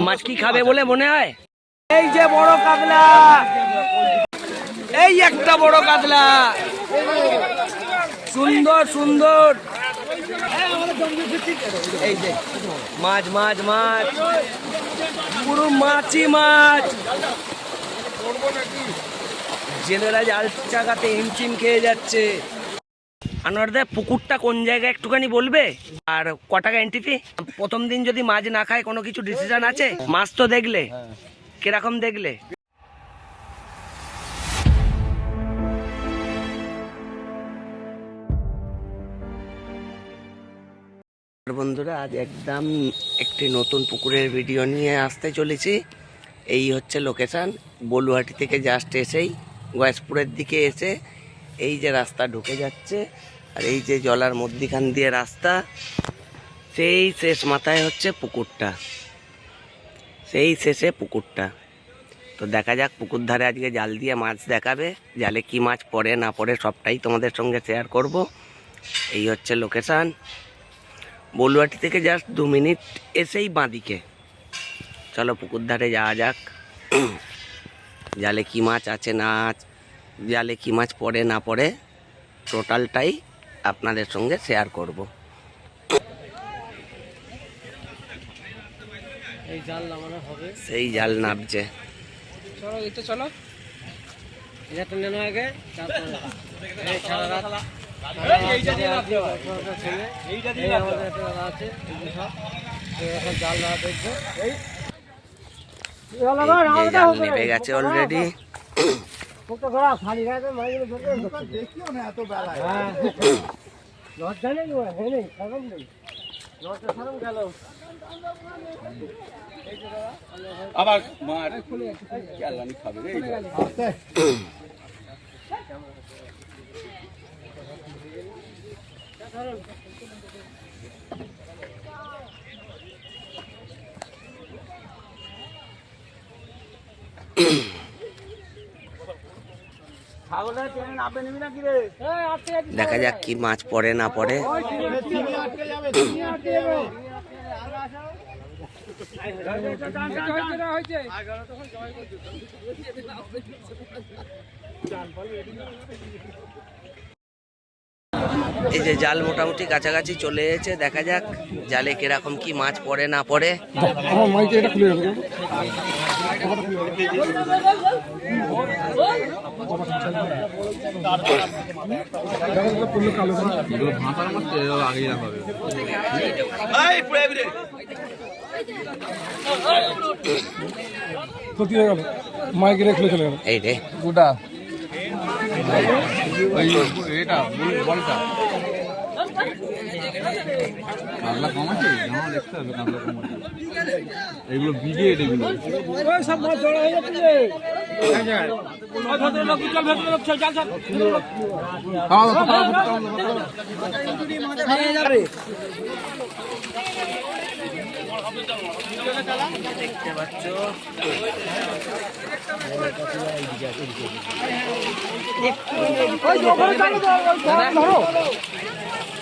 মাছ কি খাবে বলে মনে হয়? এই যে বড় কাতলা, এই একটা বড় কাতলা, সুন্দর সুন্দর। এই যে মাছ মাছ মাছ, পুরো মাছই মাছ। জেলেরা জাল চাকাতে হিমচিম খেয়ে যাচ্ছে। আনোয়ারদা, পুকুরটা কোন জায়গায় একটুখানি বলবে? আর ক টাকা এন্ট্রি ফি? প্রথম দিন যদি মাছ না খায় কোনো কিছু ডিসিশন আছে? মাছ তো দেখলে, কিরকম দেখলে? বন্ধুরা, আজ একদম একটি নতুন পুকুরের ভিডিও নিয়ে আসতে চলেছি। এই হচ্ছে লোকেশন। বলুয়াটি থেকে জাস্ট এসেই গয়েশপুরের দিকে এসে এই যে রাস্তা ঢুকে যাচ্ছে, আর এই যে জলার মধ্যিখান দিয়ে রাস্তা, সেই শেষ মাথায় হচ্ছে পুকুরটা, সেই শেষে পুকুরটা। তো দেখা যাক, পুকুর ধারে আজকে জাল দিয়ে মাছ দেখাবে। জালে কি মাছ পড়ে না পড়ে সবটাই তোমাদের সঙ্গে শেয়ার করব। এই হচ্ছে লোকেশান। বলুয়াটি থেকে জাস্ট 2 মিনিট এসেই বাঁদিকে। চলো পুকুর ধারে যাওয়া যাক। জালে কি মাছ আছে না, জালে কি মাছ পড়ে না পড়ে টোটালটাই আপনাদের সঙ্গে শেয়ার করব। সেই জাল নামছে। চলো এটা চলো, এটা তো নেনো আগে, জাল নেমে গেছে অলরেডি। আবার মার খেলানি খাবে রে। দেখা যাক কি মাছ পড়ে না পড়ে। এই যে জাল মোটামুটি কাছাকাছি চলে এসেছে। দেখা যাক জালে কিরকম কি মাছ পড়ে না পড়ে। এই রে গোটা এটা বলটা কাতলা কম আছে, জামা দেখতে হবে কাতলা কম আছে। এগুলো ব্রিগেড, এগুলো সব মাছ জড়ো হয়ে যাচ্ছে। দেখতে পাচ্ছ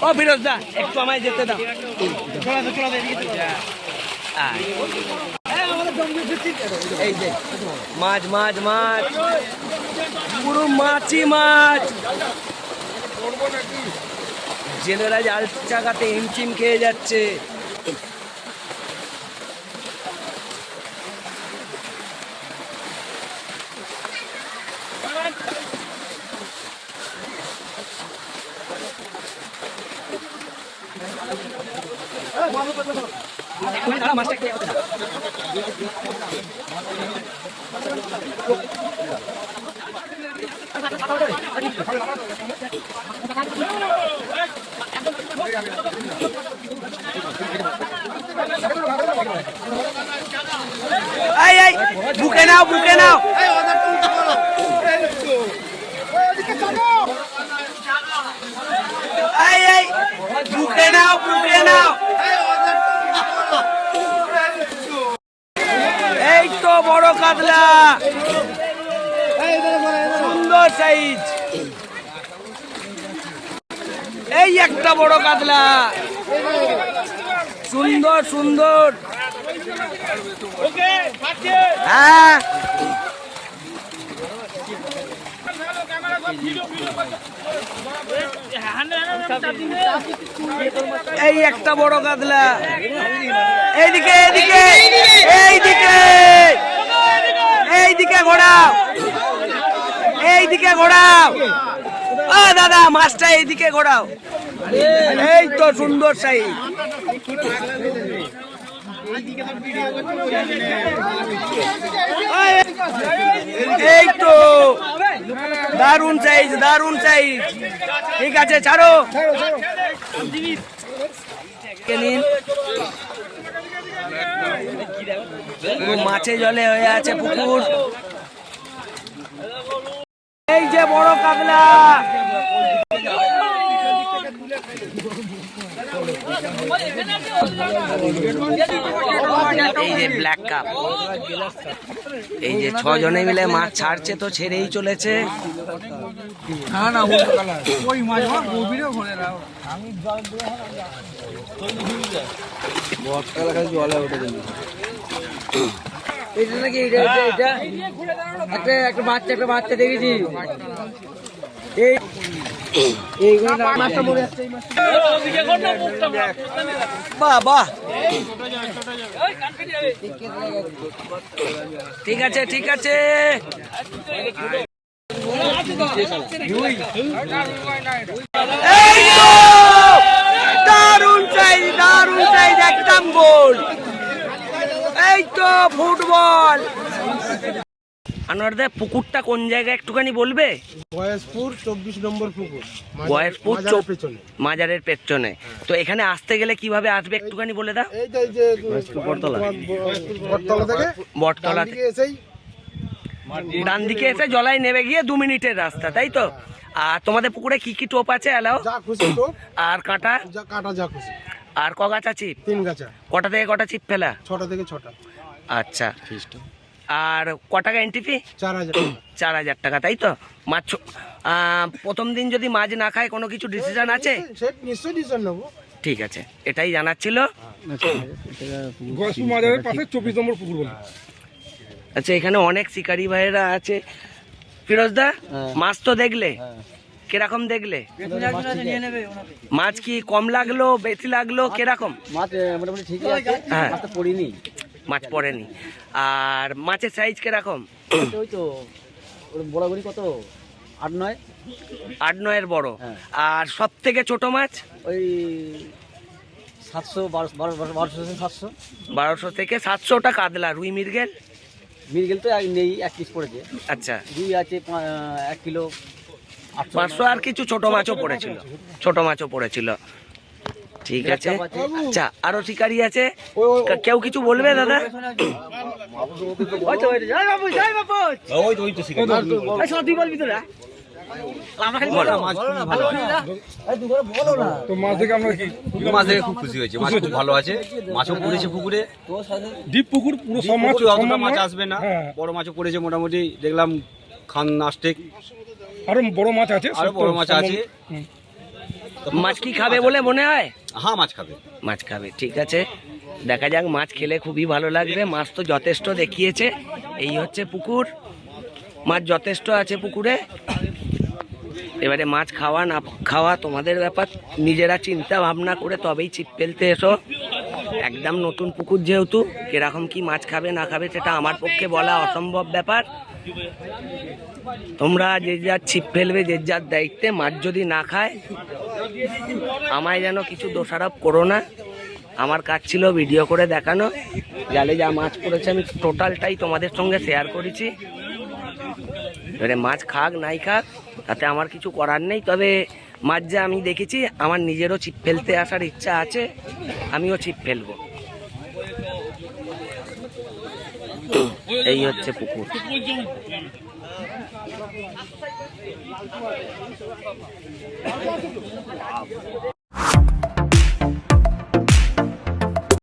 ও ফিরোজ দা, একটু আমায় যেতে দাও। এই যে মাছ মাছ মাছ, পুরো মাছই মাছ। জেলেরা জাল চাকাতে হিমচিম খেয়ে যাচ্ছে। বুকে নাও, বুকে নাও। বুকে নাও, বুকে নাও। এই তো বড় কাতলা, সুন্দর সাইজ। এই একটা বড় কাতলা, সুন্দর সুন্দর। হ্যাঁ এই একটা বড় কাতলা, এইদিকে এইদিকে এইদিকে এইদিকে ঘোরাও, এইদিকে ঘোরাও। ও দাদা মাছটা এইদিকে ঘোরাও। এই তো সুন্দর সাইজ। এই তো দারুন সাইজ, দারুন সাইজ। ঠিক আছে ছাড়ো। মাছে জলে হয়ে আছে পুকুর। এই যে বড় কাতলা, এই যে ব্ল্যাক কাপ। এই যে 6 জনে মিলে মাছ ছাড়ছে, তো ছেড়েই চলেছে। একটা বাচ্চা দেখেছি। বাহ, ঠিক আছে ঠিক আছে। দারুন সাইজ, দারুন সাইজ, একদম গোল। এই তো ফুটবল। আনোয়ারদা পুকুরটা কোন জায়গায় একটুখানি বলবে? গয়েশপুর 24 নম্বর পুকুর, গয়েশপুর পেছনে, মাজারের পেছনে। তো এখানে আসতে গেলে কিভাবে আসবে একটুখানি বলে দাও। এই যে বটতলা থেকে, বটতলা থেকে এসেই ডান দিকে এসে জলাই নেমে গিয়ে 2 মিনিটের রাস্তা, তাই তো? আর তোমাদের পুকুরে কি কি টোপ আছে এলাও? যা খুশি টোপ আর কাঁটা? যা খুশি। আর ক গাছা চিপ? 3 গাছা। কটা থেকে কটা চিপ ফেলা? 6টা থেকে 6টা। আচ্ছা। আর ক টাকা এন্ট্রি ফি? 4000 টাকা। 4000 টাকা, তাই তো? মাছ প্রথম দিন যদি মাছ না খায় কোনো কিছু ডিসিশন আছে? সেট নিশ্চয়ই ডিসিশন নেব। ঠিক আছে, এটাই জানাচ্ছিল। গয়েশপুর মাজারের পাশে 24 নম্বর পুকুর বলে। আচ্ছা, এখানে অনেক শিকারি ভাইয়েরা আছে। ফিরোজদা, মাছ তো দেখলে, কিরকম দেখলে? মাছ কি কম লাগলো, বেশি লাগলো, কিরকম? মাছ মোটামুটি ঠিকই আছে, হ্যাঁ, মাছটা পড়িনি। মাছ পড়েনি। আর মাছের সাইজ কিরকম? ওই তো বড়াবড়ি কত 8-9। 8-9 বড়। হ্যাঁ। আর সব থেকে ছোট মাছ? ওই 700 থেকে 700। 1200 থেকে 700টা কাতলা। রুই মৃগেল? মিরগেল তো নেই, 1 পিস পড়েছে। আচ্ছা, রুই আছে 1 কিলো 500। আর কিছু ছোট মাছও পড়েছিল, ছোট মাছও পড়েছিল। ঠিক আছে। আচ্ছা, আরো শিকারি আছে, কেউ কিছু বলবে দাদা? মাছ দেখে খুব খুশি হয়েছে, মাছ খুব ভালো আছে, মাছও পড়েছে পুকুরে। ডিপ পুকুর, পুরো সব মাছ, অতটা মাছ আসবে না, বড় মাছও পড়েছে মোটামুটি। দেখলাম খান আস্টেক, আরো বড় মাছ আছে, আরো বড় মাছ আছে। মাছ কি খাবে বলে মনে হয়? হ্যাঁ, মাছ খাবে, মাছ খাবে। ঠিক আছে, দেখা যাক। মাছ খেলে খুবই ভালো লাগবে। মাছ তো যথেষ্ট দেখিয়েছে। এই হচ্ছে পুকুর, মাছ যথেষ্ট আছে পুকুরে। এবারে মাছ খাওয়া না খাওয়া তোমাদের ব্যাপার, নিজেরা চিন্তা ভাবনা করে তবেই ছিপ ফেলতে এসো। একদম নতুন পুকুর যেহেতু, কিরকম কি মাছ খাবে না খাবে সেটা আমার পক্ষে বলা অসম্ভব ব্যাপার। তোমরা যে যার ছিপ ফেলবে, যে যার দায়িত্বে। মাছ যদি না খায় আমায় যেন কিছু দোষারোপ করো না। আমার কাজ ছিল ভিডিও করে দেখানো। জালে যা মাছ পড়েছে আমি টোটালটাই তোমাদের সঙ্গে শেয়ার করেছি। এবারে মাছ খাক নাই খাক তাতে আমার কিছু করার নেই। তবে মাছ যা আমি দেখেছি, আমার নিজেরও ছিপ ফেলতে আসার ইচ্ছা আছে, আমিও ছিপ ফেলবো। এই হচ্ছে পুকুর।